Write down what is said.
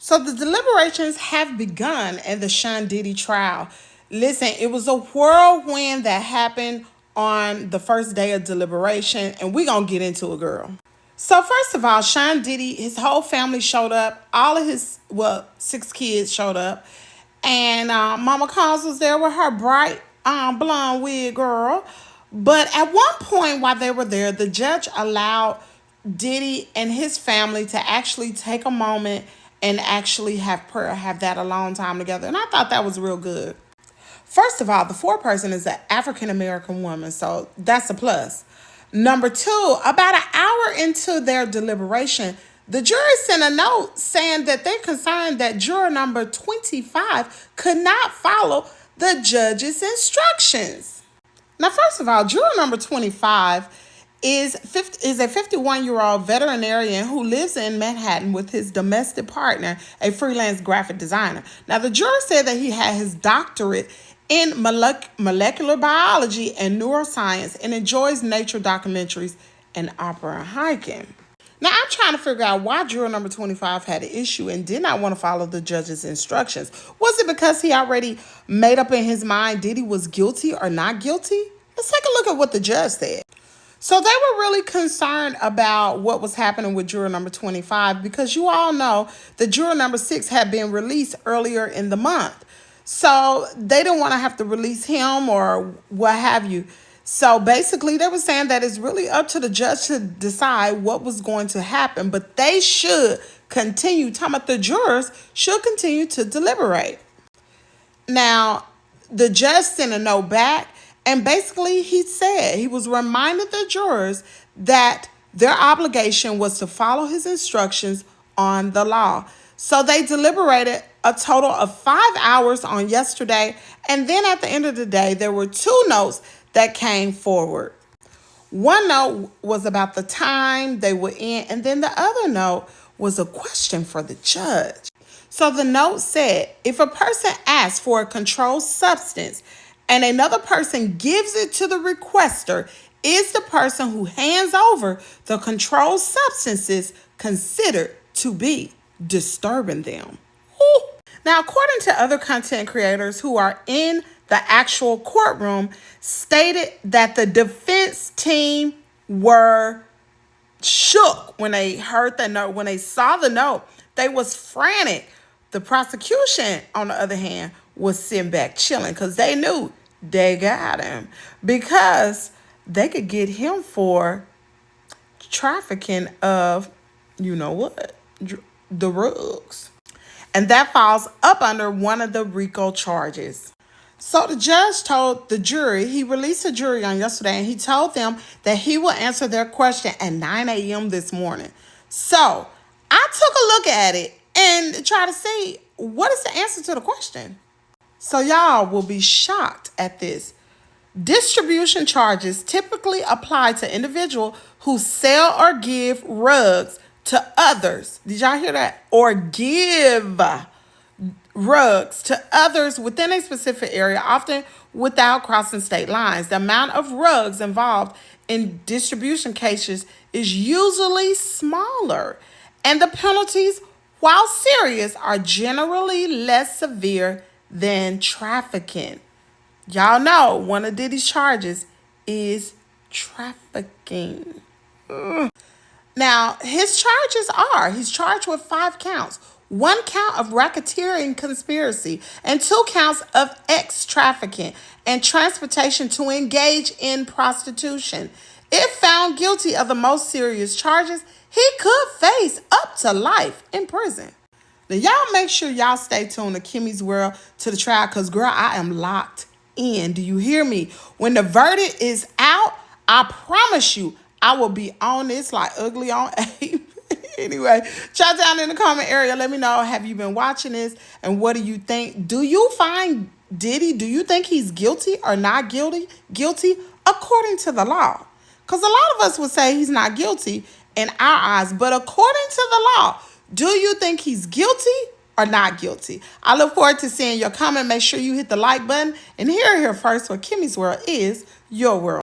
So the deliberations have begun in the Sean Diddy trial. Listen, it was a whirlwind that happened on the first day of deliberation, and we're going to get into it, girl. So first of all, Sean Diddy, his whole family showed up. All of his, well, 6 kids showed up. And Mama Cos was there with her bright blonde wig, girl. But at one point while they were there, the judge allowed Diddy and his family to actually take a moment and actually have prayer, have that alone time together. And I thought that was real good. First of all, the foreperson is an African American woman, so that's a plus. Number two, about an hour into their deliberation, the jury sent a note saying that they're concerned that juror number 25 could not follow the judge's instructions. Now, first of all, juror number 25 is a 51-year-old veterinarian who lives in Manhattan with his domestic partner, a freelance graphic designer. Now, the juror said that he had his doctorate in molecular biology and neuroscience and enjoys nature documentaries and opera hiking. Now, I'm trying to figure out why juror number 25 had an issue and did not want to follow the judge's instructions. Was it because he already made up in his mind Diddy was guilty or not guilty? Let's take a look at what the judge said. So they were really concerned about what was happening with juror number 25 because you all know that juror number 6 had been released earlier in the month. So they didn't want to have to release him or what have you. So basically they were saying that it's really up to the judge to decide what was going to happen, but they should continue, talking about the jurors should continue to deliberate. Now, the judge sent a note back, and basically he said he was reminding the jurors that their obligation was to follow his instructions on the law. So they deliberated a total of 5 hours on yesterday, and then at the end of the day, there were 2 notes that came forward. One note was about the time they were in, and then the other note was a question for the judge. So the note said, if a person asks for a controlled substance and another person gives it to the requester, is the person who hands over the controlled substances considered to be disturbing them? Ooh. Now, according to other content creators who are in the actual courtroom, stated that the defense team were shook when they heard the note. When they saw the note, they was frantic. The prosecution, on the other hand, was sitting back chilling because they knew they got him because they could get him for trafficking of, you know what, the drugs. And that falls up under one of the RICO charges. So the judge told the jury, he released a jury on yesterday, and he told them that he will answer their question at 9 a.m. this morning. So I took a look at it and try to see what is the answer to the question. So y'all will be shocked at this. Distribution charges typically apply to individuals who sell or give rugs to others. Did y'all hear that? Or give rugs to others within a specific area, often without crossing state lines. The amount of rugs involved in distribution cases is usually smaller, and the penalties, while serious, are generally less severe than trafficking. Y'all know one of Diddy's charges is trafficking. Now, his charges are, he's charged with 5 counts. 1 count of racketeering conspiracy and 2 counts of trafficking and transportation to engage in prostitution. If found guilty of the most serious charges, he could face up to life in prison. Now, y'all make sure y'all stay tuned to Kimmy's World to the trial because, girl, I am locked in. Do you hear me? When the verdict is out, I promise you, I will be on this like ugly on Abe. Anyway, chat down in the comment area. Let me know, have you been watching this? And what do you think? Do you find Diddy, do you think he's guilty or not guilty? Guilty according to the law. Because a lot of us would say he's not guilty in our eyes. But according to the law, do you think he's guilty or not guilty? I look forward to seeing your comment. Make sure you hit the like button. And here first, where Kimmy's World is your world.